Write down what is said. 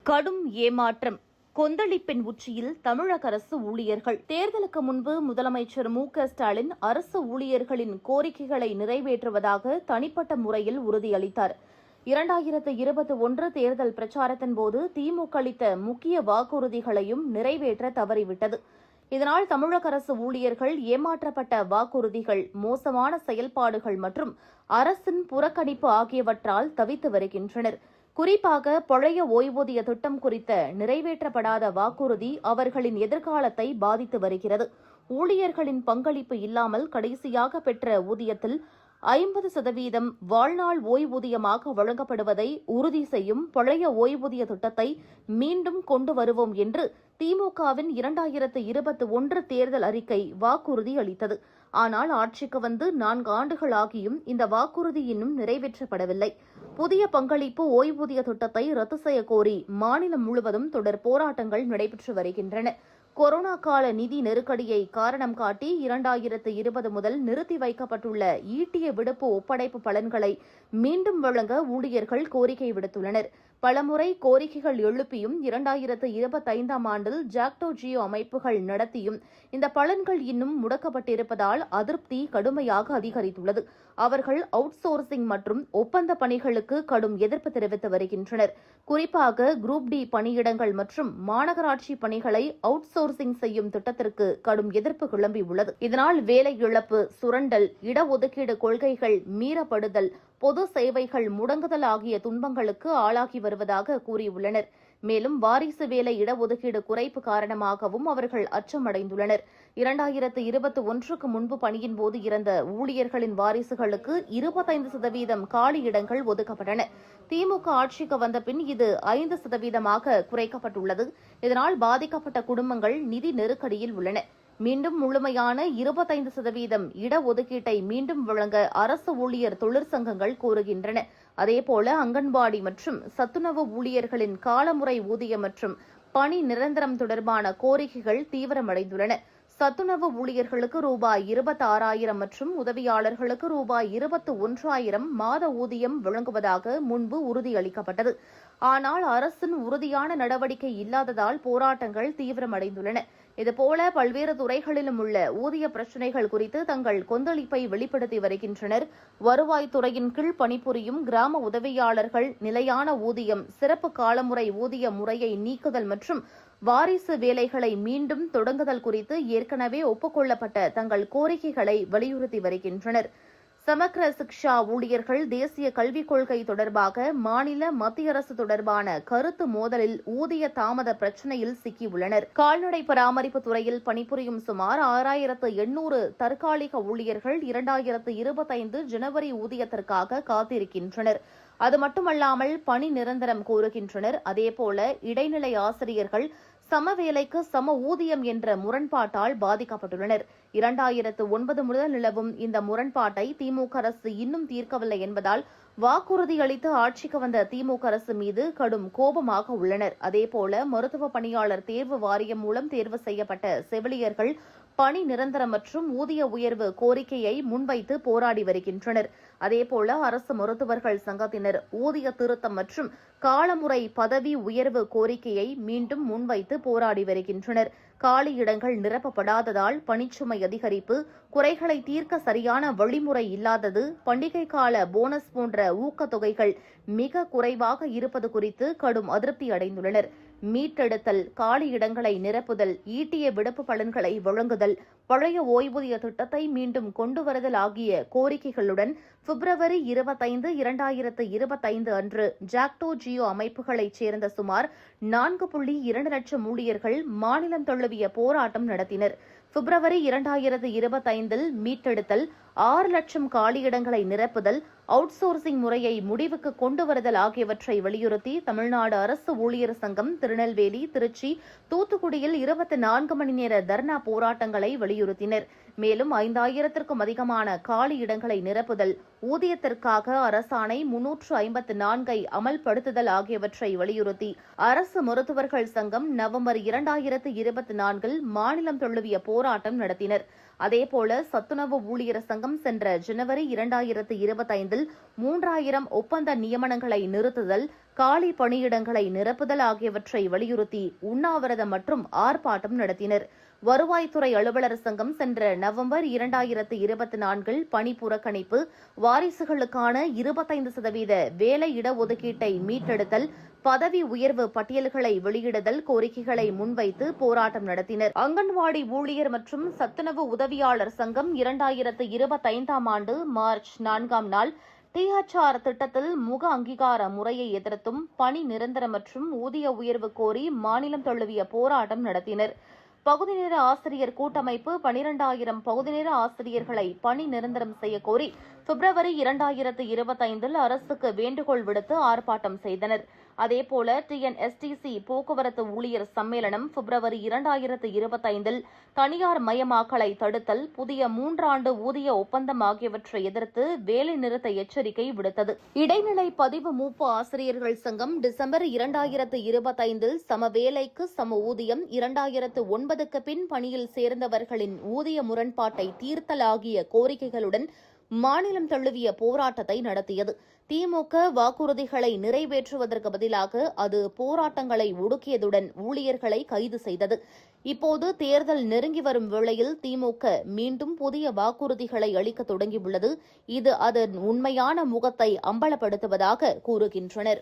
கடும் ஏமாற்றம். கொந்தளிப்பின் உச்சியில் தமிழக அரசு ஊழியர்கள். தேர்தலுக்கு முன்பு முதலமைச்சர் மு.க.ஸ்டாலின் அரசு ஊழியர்களின் கோரிக்கைகளை நிறைவேற்றுவதாக தனிப்பட்ட முறையில் உறுதியளித்தார். 2021 தேர்தல் பிரச்சாரத்தின் போது திமுக அளித்த முக்கிய வாக்குறுதிகளையும் நிறைவேற்ற தவறிவிட்டது. இதனால் தமிழக அரசு ஊழியர்கள் ஏமாற்றப்பட்ட வாக்குறுதிகள், மோசமான செயல்பாடுகள் மற்றும் அரசின் புறக்கணிப்பு ஆகியவற்றால் தவித்து வருகின்றனர். குறிப்பாக பழைய ஓய்வூதிய திட்டம் குறித்த நிறைவேற்றப்படாத வாக்குறுதி அவர்களின் எதிர்காலத்தை பாதித்து வருகிறது. ஊழியர்களின் பங்களிப்பு இல்லாமல் கடைசியாக பெற்ற ஊதியத்தில் 50% வாழ்நாள் ஓய்வூதியமாக வழங்கப்படுவதை உறுதி செய்யும் பழைய ஓய்வூதிய திட்டத்தை மீண்டும் கொண்டு வருவோம் என்று திமுகவின் 2021 தேர்தல் அறிக்கை வாக்குறுதி அளித்தது. ஆனால் ஆட்சிக்கு வந்து 4 ஆண்டுகள் ஆகியும் இந்த வாக்குறுதி இன்னும் நிறைவேற்றப்படவில்லை. புதிய பங்களிப்பு ஓய்வூதிய திட்டத்தை ரத்து செய்ய கோரி மாநிலம் முழுவதும் தொடர் போராட்டங்கள் நடைபெற்று வருகின்றன. கொரோனா கால நிதி நெருக்கடியை காரணம் காட்டி 2020 முதல் நிறுத்தி வைக்கப்பட்டுள்ள ஈட்டிய விடுப்பு ஒப்படைப்பு பலன்களை மீண்டும் வழங்க ஊழியர்கள் கோரிக்கை விடுத்துள்ளனர். பலமுறை கோரிக்கைகள் எழுப்பியும் 2025ஆம் ஆண்டில் ஜாக்டோ ஜியோ அமைப்புகள் நடத்தியும் இந்த பலன்கள் இன்னும் முடக்கப்பட்டிருப்பதால் அதிருப்தி கடுமையாக அதிகரித்துள்ளது. அவர்கள் அவுட் சோர்சிங் மற்றும் ஒப்பந்த பணிகளுக்கு கடும் எதிர்ப்பு தெரிவித்து வருகின்றனர். குறிப்பாக குரூப் டி பணியிடங்கள் மற்றும் மாநகராட்சி பணிகளை அவுட் சோர்சிங் செய்யும் திட்டத்திற்கு கடும் எதிர்ப்பு கிளம்பியுள்ளது. இதனால் வேலை இழப்பு, சுரண்டல், இடஒதுக்கீடு கொள்கைகள் மீறப்படுதல், பொது சேவைகள் முடங்குதல் ஆகிய துன்பங்களுக்கு ஆளாகி வருவதாக கூறியுள்ளனர். மேலும் வாரிசு வேலை இடஒதுக்கீடு குறைப்பு காரணமாகவும் அவர்கள் அச்சமடைந்துள்ளனர். 2021க்கு முன்பு பணியின் போது இறந்த ஊழியர்களின் வாரிசுகளுக்கு 25% காலியிடங்கள் ஒதுக்கப்பட்டன. திமுக ஆட்சிக்கு வந்த பின் இது 5% குறைக்கப்பட்டுள்ளது. இதனால் பாதிக்கப்பட்ட குடும்பங்கள் நிதி நெருக்கடியில் உள்ளன. மீண்டும் முழுமையான 25% இடஒதுக்கீட்டை மீண்டும் வழங்க அரசு ஊழியர் தொழிற்சங்கங்கள் கோருகின்றன. அதேபோல அங்கன்வாடி மற்றும் சத்துணவு ஊழியர்களின் காலமுறை ஊதியம் மற்றும் பணி நிரந்தரம் தொடர்பான கோரிக்கைகள் தீவிரமடைந்துள்ளன. சத்துணவு ஊழியர்களுக்கு ரூபாய் 26,000 மற்றும் உதவியாளர்களுக்கு ரூபாய் 21,000 மாத ஊதியம் வழங்குவதாக முன்பு உறுதியளிக்கப்பட்டது. ஆனால் அரசின் உறுதியான நடவடிக்கை இல்லாததால் போராட்டங்கள் தீவிரமடைந்துள்ளன. இதுபோல பல்வேறு துறைகளிலும் உள்ள ஊதிய பிரச்சினைகள் குறித்து தங்கள் கொந்தளிப்பை வெளிப்படுத்தி வருகின்றனர். வருவாய்த்துறையின் கீழ் பணிபுரியும் கிராம உதவியாளர்கள் நிலையான ஊதியம், சிறப்பு காலமுறை ஊதிய முறையை நீக்குதல் மற்றும் வாரிசு வேலைகளை மீண்டும் தொடங்குதல் குறித்து ஏற்கனவே ஒப்புக்கொள்ளப்பட்ட தங்கள் கோரிக்கைகளை வலியுறுத்தி வருகின்றனர். சமக்ர சிக்ஷா ஊழியர்கள் தேசிய கல்விக் கொள்கை தொடர்பாக மாநில மத்திய அரசு தொடர்பான கருத்து மோதலில் ஊதிய தாமத பிரச்சினையில் சிக்கியுள்ளனர். கால்நடை பராமரிப்பு துறையில் பணிபுரியும் சுமார் 6,800 தற்காலிக ஊழியர்கள் 2025 ஜனவரி ஊதியத்திற்காக காத்திருக்கின்றனர். அது மட்டுமல்லாமல் பணி நிரந்தரம் கோருகின்றனர். அதேபோல இடைநிலை ஆசிரியர்கள் சம வேலைக்கு சம ஊதியம் என்ற முரண்பாட்டால் பாதிக்கப்பட்டுள்ளனர். 2009 முதல் நிலவும் இந்த முரண்பாட்டை திமுக அரசு இன்னும் தீர்க்கவில்லை என்பதால் வாக்குறுதி அளித்து ஆட்சிக்கு வந்த திமுக அரசு மீது கடும் கோபமாக உள்ளனர். அதேபோல மருத்துவ பணியாளர் தேர்வு வாரியம் மூலம் தேர்வு செய்யப்பட்ட செவிலியர்கள் பணி நிரந்தரம் மற்றும் ஊதிய உயர்வு கோரிக்கையை முன்வைத்து போராடி வருகின்றனர். அதேபோல அரசு மருத்துவர்கள் சங்கத்தினர் ஊதிய திருத்தம் மற்றும் காலமுறை பதவி உயர்வு கோரிக்கையை மீண்டும் முன்வைத்து போராடி வருகின்றனர். காலியிடங்கள் நிரப்பப்படாததால் பணிச்சுமை அதிகரிப்பு, குறைகளை தீர்க்க சரியான வழிமுறை இல்லாதது, பண்டிகை கால போனஸ் போன்ற ஊக்கத்தொகைகள் மிக குறைவாக இருப்பது குறித்து கடும் அதிருப்தி அடைந்துள்ளனர். மீட்டெடுத்தல், காலியிடங்களை நிரப்புதல், ஈட்டிய விடுப்பு பலன்களை வழங்குதல், பழைய ஓய்வூதிய திட்டத்தை மீண்டும் கொண்டுவருதல் ஆகிய கோரிக்கைகளுடன் பிப்ரவரி 25, 2025 அன்று ஜாக்டோ ஜியோ அமைப்புகளைச் சேர்ந்த சுமார் 4.2 லட்சம் ஊழியர்கள் மாநிலம் தழுவிய போராட்டம் நடத்தினர். பிப்ரவரி 2025 மீட்டெடுத்தல், 6 லட்சம் காலியிடங்களை நிரப்புதல், அவுட் சோர்சிங் முறையை முடிவுக்கு கொண்டு வருதல் ஆகியவற்றை வலியுறுத்தி தமிழ்நாடு அரசு ஊழியர் சங்கம் திருநெல்வேலி, திருச்சி, தூத்துக்குடியில் 24 மணி நேர தர்ணா போராட்டங்களை வலியுறுத்தினர். மேலும் 5,000க்கும் அதிகமான காலியிடங்களை நிரப்புதல், ஊதியத்திற்காக அரசாணை 354 அமல்படுத்துதல் ஆகியவற்றை வலியுறுத்தி அரசு மருத்துவர்கள் சங்கம் நவம்பர் 2024 மாநிலம் தழுவிய போராட்டம் நடத்தினர். அதேபோல சத்துணவு ஊழியர் சங்கம் சென்ற ஜனவரி 2025 3000 ஒப்பந்த நியமனங்களை நிறுத்துதல், காலி பணியிடங்களை நிரப்புதல் ஆகியவற்றை வலியுறுத்தி உண்ணாவிரதம் மற்றும் ஆர்ப்பாட்டம் நடத்தினர். வருவாய்த்துறை அலுவலர் சங்கம் சென்ற நவம்பர் 2024 பணி புறக்கணிப்பு, வாரிசுகளுக்கான 25% வேலை இடஒதுக்கீட்டை மீட்டெடுத்தல், பதவி உயர்வு பட்டியல்களை வெளியிடுதல் கோரிக்கைகளை முன்வைத்து போராட்டம் நடத்தினர். அங்கன்வாடி ஊழியர் மற்றும் சத்துணவு உதவியாளர் சங்கம் 2025 ஆண்டு மார்ச் 4ஆம் நாள் THR திட்டத்தில் முக அங்கீகார முறையை எதிர்த்தும் பணி நிரந்தரம் மற்றும் ஊதிய உயர்வு கோரி மாநிலம் தழுவிய போராட்டம் நடத்தினர். பகுதி நேர ஆசிரியர் கூட்டமைப்பு 12,000 பகுதி நேர ஆசிரியர்களை பணி நிரந்தரம் செய்ய கோரி பிப்ரவரி 2025 அரசுக்கு வேண்டுகோள் விடுத்து ஆர்ப்பாட்டம் செய்தனர். அதேபோல TNSTC போக்குவரத்து ஊழியர் சம்மேளனம் பிப்ரவரி 2025 தனியார் மயமாக்கலை தடுத்தல், புதிய 3 ஆண்டு ஊதிய ஒப்பந்தம் ஆகியவற்றை எதிர்த்து வேலை நிறுத்த எச்சரிக்கை விடுத்தது. இடைநிலை பதிவு மூப்பு ஆசிரியர்கள் சங்கம் டிசம்பர் 2025 சம வேலைக்கு சம ஊதியம், 2009க்கு பின் பணியில் சேர்ந்தவர்களின் ஊதிய முரண்பாட்டை தீர்த்தல் ஆகிய கோரிக்கைகளுடன் மாநிலம் தழுவிய போராட்டத்தை நடத்தியது. திமுக வாக்குறுதிகளை நிறைவேற்றுவதற்கு பதிலாக அது போராட்டங்களை ஒடுக்கியதுடன் ஊழியர்களை கைது செய்தது. இப்போது தேர்தல் நெருங்கி வரும் வேளையில் திமுக மீண்டும் புதிய வாக்குறுதிகளை அளிக்க தொடங்கியுள்ளது. இது அதன் உண்மையான முகத்தை அம்பலப்படுத்துவதாக கூறுகின்றனர்.